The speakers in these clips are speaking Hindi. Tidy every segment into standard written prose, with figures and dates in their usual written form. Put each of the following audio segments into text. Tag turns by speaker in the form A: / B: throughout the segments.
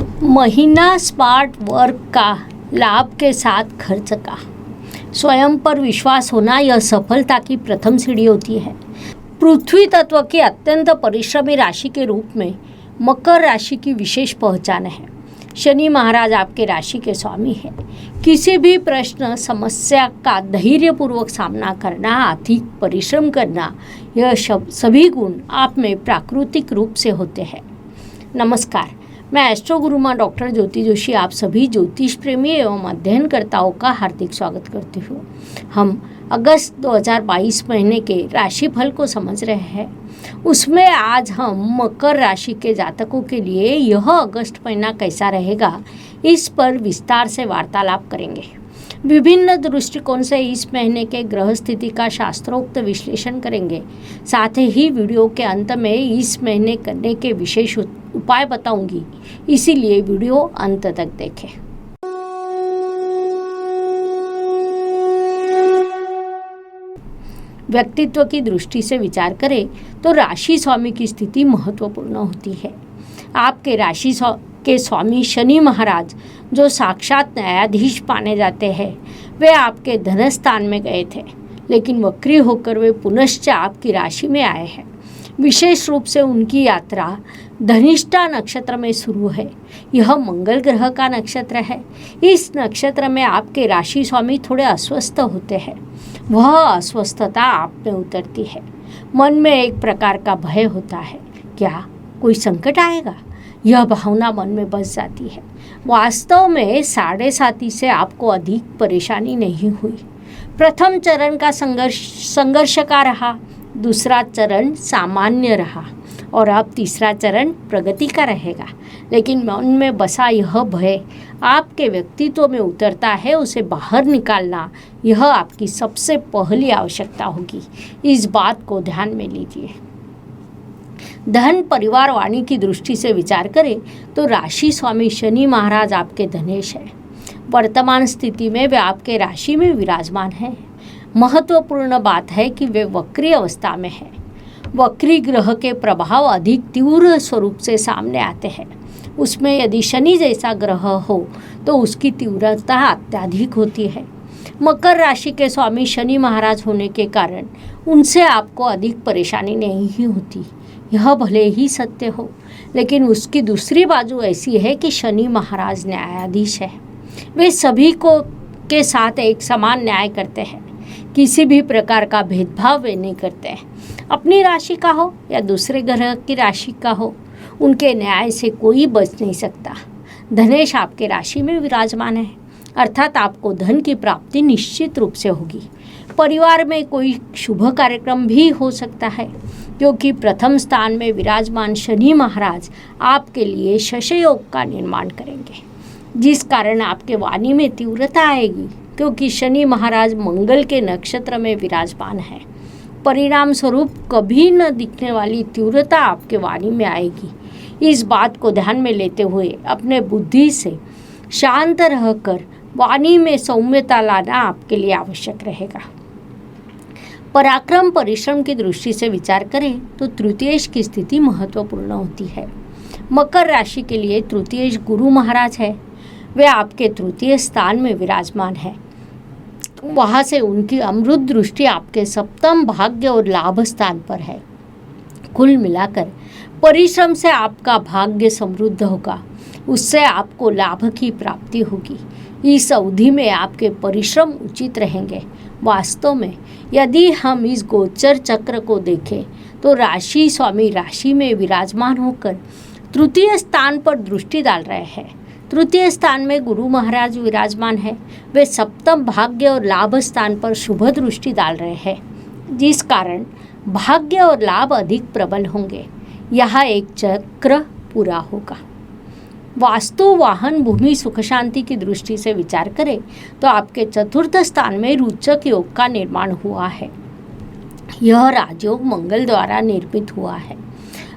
A: महीना स्मार्ट वर्क का, लाभ के साथ खर्च का। स्वयं पर विश्वास होना यह सफलता की प्रथम सीढ़ी होती है। पृथ्वी तत्व की अत्यंत परिश्रमी राशि के रूप में मकर राशि की विशेष पहचान है। शनि महाराज आपके राशि के स्वामी हैं। किसी भी प्रश्न समस्या का धैर्यपूर्वक सामना करना, अधिक परिश्रम करना, यह सभी गुण आप में प्राकृतिक रूप से होते हैं। नमस्कार, मैं एस्ट्रो गुरु माँ डॉक्टर ज्योति जोशी आप सभी ज्योतिष प्रेमी एवं अध्ययनकर्ताओं का हार्दिक स्वागत करती हूँ। हम अगस्त 2022 महीने के राशिफल को समझ रहे हैं। उसमें आज हम मकर राशि के जातकों के लिए यह अगस्त महीना कैसा रहेगा, इस पर विस्तार से वार्तालाप करेंगे। विभिन्न दृष्टिकोण से इस महीने के ग्रह स्थिति का शास्त्रोक्त विश्लेषण करेंगे। साथ ही वीडियो के अंत में इस महीने करने के विशेष उपाय बताऊंगी, इसीलिए वीडियो अंत तक देखें। व्यक्तित्व की दृष्टि से विचार करें तो राशि स्वामी की स्थिति महत्वपूर्ण होती है। आपके राशि के स्वामी शनि महाराज, जो साक्षात न्यायाधीश माने जाते हैं, वे आपके धनस्थान में गए थे, लेकिन वक्री होकर वे पुनश्च आपकी राशि में आए हैं। विशेष रूप से उनकी यात्रा धनिष्ठा नक्षत्र में शुरू है। यह मंगल ग्रह का नक्षत्र है। इस नक्षत्र में आपके राशि स्वामी थोड़े अस्वस्थ होते हैं। वह अस्वस्थता आप में उतरती है। मन में एक प्रकार का भय होता है, क्या कोई संकट आएगा, यह भावना मन में बस जाती है। वास्तव में 7.5 से आपको अधिक परेशानी नहीं हुई। प्रथम चरण का संघर्ष का रहा, दूसरा चरण सामान्य रहा और अब तीसरा चरण प्रगति का रहेगा। लेकिन मन में बसा यह भय आपके व्यक्तित्व में उतरता है, उसे बाहर निकालना यह आपकी सबसे पहली आवश्यकता होगी। इस बात को ध्यान में लीजिए। धन परिवार वाणी की दृष्टि से विचार करें तो राशि स्वामी शनि महाराज आपके धनेश है। वर्तमान स्थिति में वे आपके राशि में विराजमान हैं। महत्वपूर्ण बात है कि वे वक्री अवस्था में है। वक्री ग्रह के प्रभाव अधिक तीव्र स्वरूप से सामने आते हैं। उसमें यदि शनि जैसा ग्रह हो तो उसकी तीव्रता अत्यधिक होती है। मकर राशि के स्वामी शनि महाराज होने के कारण उनसे आपको अधिक परेशानी नहीं होती, यह भले ही सत्य हो, लेकिन उसकी दूसरी बाजू ऐसी है कि शनि महाराज न्यायाधीश है। वे सभी को के साथ एक समान न्याय करते हैं। किसी भी प्रकार का भेदभाव वे नहीं करते हैं। अपनी राशि का हो या दूसरे ग्रह की राशि का हो, उनके न्याय से कोई बच नहीं सकता। धनेश आपके राशि में विराजमान है, अर्थात आपको धन की प्राप्ति निश्चित रूप से होगी। परिवार में कोई शुभ कार्यक्रम भी हो सकता है, क्योंकि प्रथम स्थान में विराजमान शनि महाराज आपके लिए शशयोग का निर्माण करेंगे, जिस कारण आपके वाणी में तीव्रता आएगी, क्योंकि शनि महाराज मंगल के नक्षत्र में विराजमान है। परिणाम स्वरूप कभी न दिखने वाली तीव्रता आपके वाणी में आएगी। इस बात को ध्यान में लेते हुए अपने बुद्धि से शांत रहकर वाणी में सौम्यता लाना आपके लिए आवश्यक रहेगा। पराक्रम परिश्रम की दृष्टि से विचार करें तो तृतीयेश की स्थिति महत्वपूर्ण होती है। मकर राशि के लिए तृतीयेश गुरु महाराज है। वे आपके तृतीय स्थान में विराजमान है। वहाँ से उनकी अमृत दृष्टि आपके सप्तम भाग्य और लाभ स्थान पर है। कुल मिलाकर परिश्रम से आपका भाग्य समृद्ध होगा, उससे आपको लाभ की प्राप्ति होगी। इस अवधि में आपके परिश्रम उचित रहेंगे। वास्तव में यदि हम इस गोचर चक्र को देखें तो राशि स्वामी राशि में विराजमान होकर तृतीय स्थान पर दृष्टि डाल रहे हैं। तृतीय स्थान में गुरु महाराज विराजमान है। वे सप्तम भाग्य और लाभ स्थान पर शुभ दृष्टि डाल रहे हैं, जिस कारण भाग्य और लाभ अधिक प्रबल होंगे। यहाँ एक चक्र पूरा होगा। वास्तु वाहन भूमि सुख शांति की दृष्टि से विचार करें तो आपके चतुर्थ स्थान में रोचक योग का निर्माण हुआ है। यह राजयोग मंगल द्वारा निर्मित हुआ है।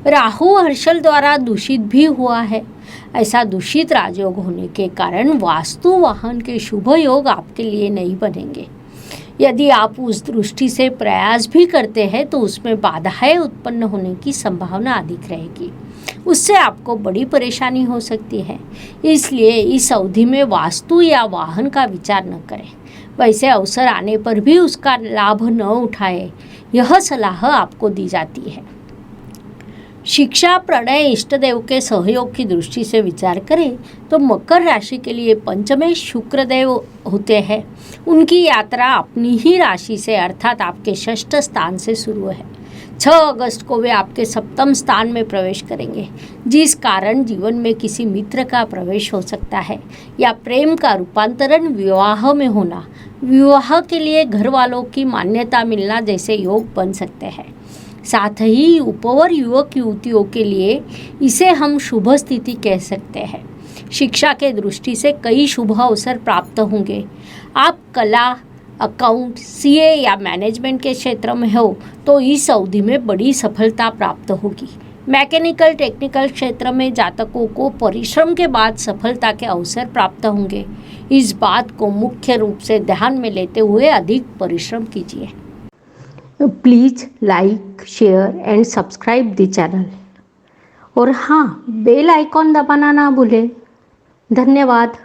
A: राहु हर्षल द्वारा दूषित भी हुआ है। ऐसा दूषित राजयोग होने के कारण वास्तु वाहन के शुभ योग आपके लिए नहीं बनेंगे। यदि आप उस दृष्टि से प्रयास भी करते हैं तो उसमें बाधाएं उत्पन्न होने की संभावना अधिक रहेगी। उससे आपको बड़ी परेशानी हो सकती है। इसलिए इस अवधि में वास्तु या वाहन का विचार न करें। वैसे अवसर आने पर भी उसका लाभ न उठाए, यह सलाह आपको दी जाती है। शिक्षा, प्रणय, इष्ट देव के सहयोग की दृष्टि से विचार करें तो मकर राशि के लिए पंचमेश शुक्र देव होते हैं। उनकी यात्रा अपनी ही राशि से अर्थात आपके षष्ठ स्थान से शुरू है। 6 अगस्त को वे आपके सप्तम स्थान में प्रवेश करेंगे, जिस कारण जीवन में किसी मित्र का प्रवेश हो सकता है या प्रेम का रूपांतरण विवाह में होना, विवाह के लिए घर वालों की मान्यता मिलना जैसे योग बन सकते हैं। साथ ही उपवर युवक युवतियों के लिए इसे हम शुभ स्थिति कह सकते हैं। शिक्षा के दृष्टि से कई शुभ अवसर प्राप्त होंगे। आप कला, अकाउंट, सीए या मैनेजमेंट के क्षेत्र में हो तो इस अवधि में बड़ी सफलता प्राप्त होगी। मैकेनिकल, टेक्निकल क्षेत्र में जातकों को परिश्रम के बाद सफलता के अवसर प्राप्त होंगे। इस बात को मुख्य रूप से ध्यान में लेते हुए अधिक परिश्रम कीजिए। Please like, share and subscribe the channel और हाँ, बेल आइकॉन दबाना ना भूलें। धन्यवाद।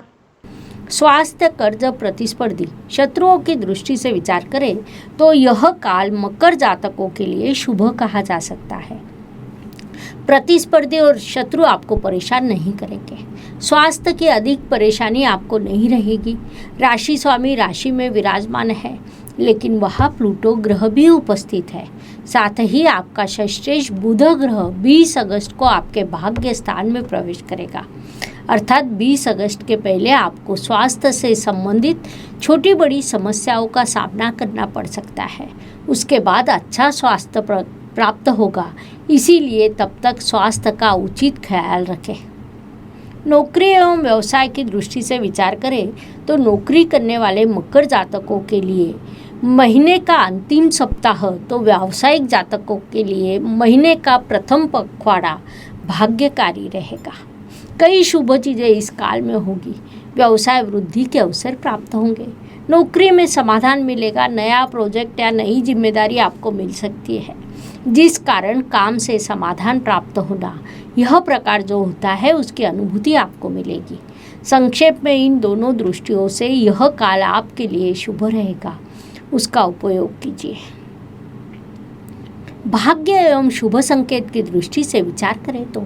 A: स्वास्थ्य, कर्ज, प्रतिस्पर्धी, शत्रुओं की दृष्टि से विचार करें तो यह काल मकर जातकों के लिए शुभ कहा जा सकता है। प्रतिस्पर्धी और शत्रु आपको परेशान नहीं करेंगे। स्वास्थ्य की अधिक परेशानी आपको नहीं रहेगी। राशि स्वामी राशि में विराजमान है, लेकिन वहाँ प्लूटो ग्रह भी उपस्थित है। साथ ही आपका षष्ठेश बुध ग्रह 20 अगस्त को आपके भाग्य स्थान में प्रवेश करेगा। अर्थात 20 अगस्त के पहले आपको स्वास्थ्य से संबंधित छोटी बड़ी समस्याओं का सामना करना पड़ सकता है। उसके बाद अच्छा स्वास्थ्य प्राप्त होगा, इसीलिए तब तक स्वास्थ्य का उचित ख्याल रखें। नौकरी एवं व्यवसाय की दृष्टि से विचार करें तो नौकरी करने वाले मकर जातकों के लिए महीने का अंतिम सप्ताह तो व्यावसायिक जातकों के लिए महीने का प्रथम पखवाड़ा भाग्यकारी रहेगा। कई शुभ चीज़ें इस काल में होगी। व्यवसाय वृद्धि के अवसर प्राप्त होंगे। नौकरी में समाधान मिलेगा। नया प्रोजेक्ट या नई जिम्मेदारी आपको मिल सकती है, जिस कारण काम से समाधान प्राप्त होना, यह प्रकार जो होता है उसकी अनुभूति आपको मिलेगी। संक्षेप में इन दोनों दृष्टियों से यह काल आपके लिए शुभ रहेगा, उसका उपयोग कीजिए। भाग्य एवं शुभ संकेत की दृष्टि से विचार करें तो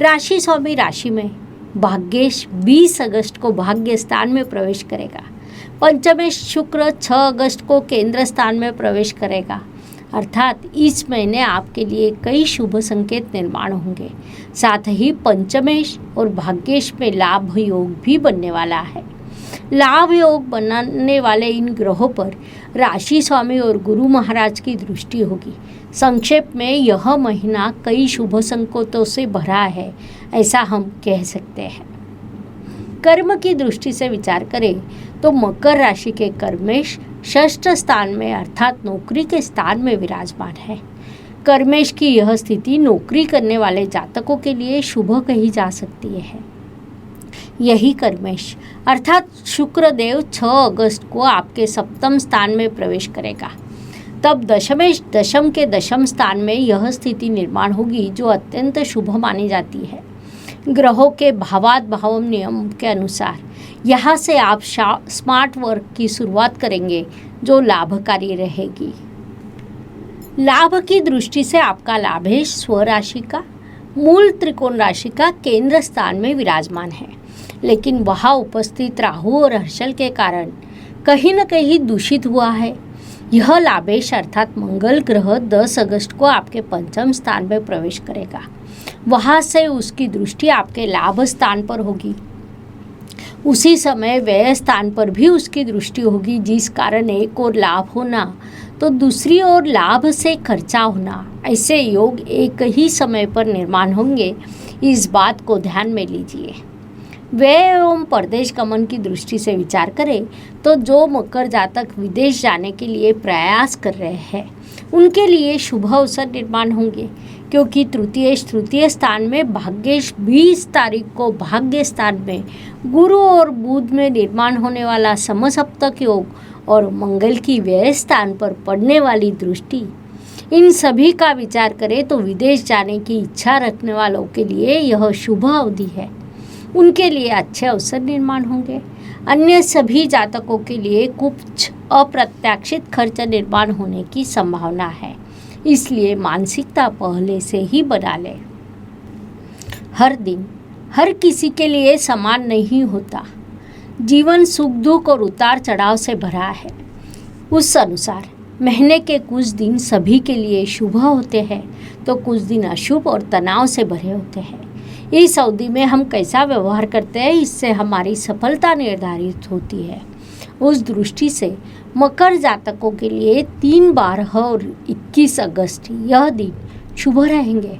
A: राशि स्वामी राशि में भाग्येश 20 अगस्त को भाग्य स्थान में प्रवेश करेगा। पंचमेश शुक्र 6 अगस्त को केंद्र स्थान में प्रवेश करेगा। अर्थात इस महीने आपके लिए कई शुभ संकेत निर्माण होंगे। साथ ही पंचमेश और भाग्येश में लाभ योग भी बनने वाला है। लाभ योग बनाने वाले इन ग्रहों पर राशि स्वामी और गुरु महाराज की दृष्टि होगी। संक्षेप में यह महीना कई शुभ संकेतों से भरा है, ऐसा हम कह सकते हैं। कर्म की दृष्टि से विचार करें तो मकर राशि के कर्मेश षष्ठ स्थान में अर्थात नौकरी के स्थान में विराजमान है। कर्मेश की यह स्थिति नौकरी करने वाले जातकों के लिए शुभ कही जा सकती है। यही कर्मेश अर्थात शुक्र देव 6 अगस्त को आपके सप्तम स्थान में प्रवेश करेगा। तब दशमेश दशम के दशम स्थान में यह स्थिति निर्माण होगी, जो अत्यंत शुभ मानी जाती है। ग्रहों के भावात भाव नियम के अनुसार यहाँ से आप स्मार्ट वर्क की शुरुआत करेंगे, जो लाभकारी रहेगी। लाभ की दृष्टि से आपका लाभेश स्वराशि का मूल त्रिकोण राशि का केंद्र स्थान में विराजमान है, लेकिन वहाँ उपस्थित राहु और हर्षल के कारण कहीं न कहीं दूषित हुआ है। यह लाभेश अर्थात मंगल ग्रह 10 अगस्त को आपके पंचम स्थान में प्रवेश करेगा। वहाँ से उसकी दृष्टि आपके लाभ स्थान पर होगी। उसी समय व्यय स्थान पर भी उसकी दृष्टि होगी, जिस कारण एक और लाभ होना तो दूसरी ओर लाभ से खर्चा होना, ऐसे योग एक ही समय पर निर्माण होंगे। इस बात को ध्यान में लीजिए। व्यय एवं परदेश गमन की दृष्टि से विचार करें तो जो मकर जातक विदेश जाने के लिए प्रयास कर रहे हैं उनके लिए शुभ अवसर निर्माण होंगे, क्योंकि तृतीय स्थान में भाग्येश 20 तारीख को भाग्य स्थान में गुरु और बुध में निर्माण होने वाला समसप्तक योग और मंगल की व्यय स्थान पर पड़ने वाली दृष्टि, इन सभी का विचार करें तो विदेश जाने की इच्छा रखने वालों के लिए यह शुभ अवधि है। उनके लिए अच्छे अवसर निर्माण होंगे। अन्य सभी जातकों के लिए कुछ अप्रत्याशित खर्च निर्माण होने की संभावना है, इसलिए मानसिकता पहले से ही बना लें। हर दिन हर किसी के लिए समान नहीं होता। जीवन सुख दुख और उतार चढ़ाव से भरा है। उस अनुसार महीने के कुछ दिन सभी के लिए शुभ होते हैं तो कुछ दिन अशुभ और तनाव से भरे होते हैं। इस अवधि में हम कैसा व्यवहार करते हैं, इससे हमारी सफलता निर्धारित होती है। उस दृष्टि से मकर जातकों के लिए 3, 12 और 21 अगस्त यह दिन शुभ रहेंगे।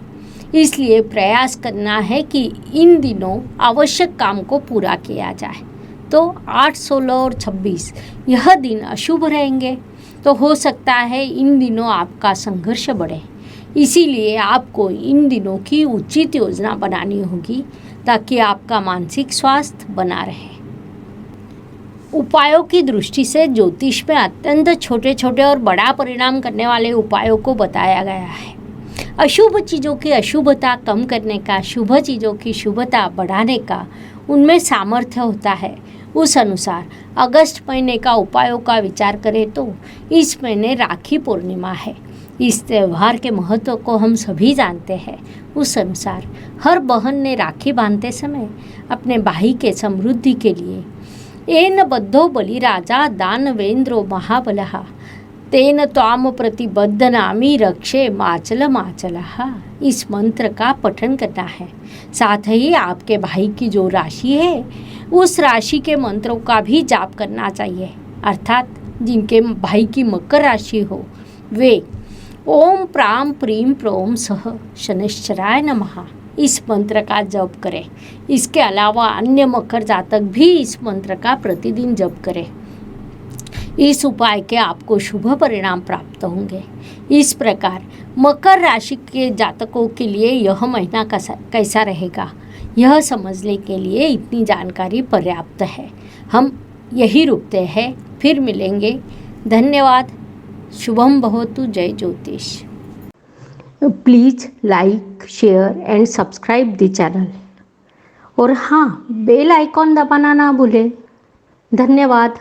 A: इसलिए प्रयास करना है कि इन दिनों आवश्यक काम को पूरा किया जाए। तो 8, 16 और 26 यह दिन अशुभ रहेंगे। तो हो सकता है इन दिनों आपका संघर्ष बढ़े। इसीलिए आपको इन दिनों की उचित योजना बनानी होगी ताकि आपका मानसिक स्वास्थ्य बना रहे। उपायों की दृष्टि से ज्योतिष में अत्यंत छोटे छोटे और बड़ा परिणाम करने वाले उपायों को बताया गया है। अशुभ चीज़ों की अशुभता कम करने का, शुभ चीज़ों की शुभता बढ़ाने का उनमें सामर्थ्य होता है। उस अनुसार अगस्त महीने का उपायों का विचार करें तो इस महीने राखी पूर्णिमा है। इस त्यौहार के महत्व को हम सभी जानते हैं। उस अनुसार हर बहन ने राखी बांधते समय अपने भाई के समृद्धि के लिए एन बद्धो बलिराजा दानवेंद्रो महाबलः तेन त्वाम प्रतिबद्धनामी रक्षे माचल माचलः, इस मंत्र का पठन करना है। साथ ही आपके भाई की जो राशि है उस राशि के मंत्रों का भी जाप करना चाहिए। अर्थात जिनके भाई की मकर राशि हो वे ओम प्राम प्रीम प्रोम सह शनिश्चराय नमः इस मंत्र का जप करें। इसके अलावा अन्य मकर जातक भी इस मंत्र का प्रतिदिन जप करें। इस उपाय के आपको शुभ परिणाम प्राप्त होंगे। इस प्रकार मकर राशि के जातकों के लिए यह महीना कैसा रहेगा, यह समझने के लिए इतनी जानकारी पर्याप्त है। हम यही रुकते हैं, फिर मिलेंगे। धन्यवाद। शुभम भवतु। जय ज्योतिष। Please like, share and subscribe the channel. और हाँ, बेल आइकॉन दबाना ना भूलें। धन्यवाद।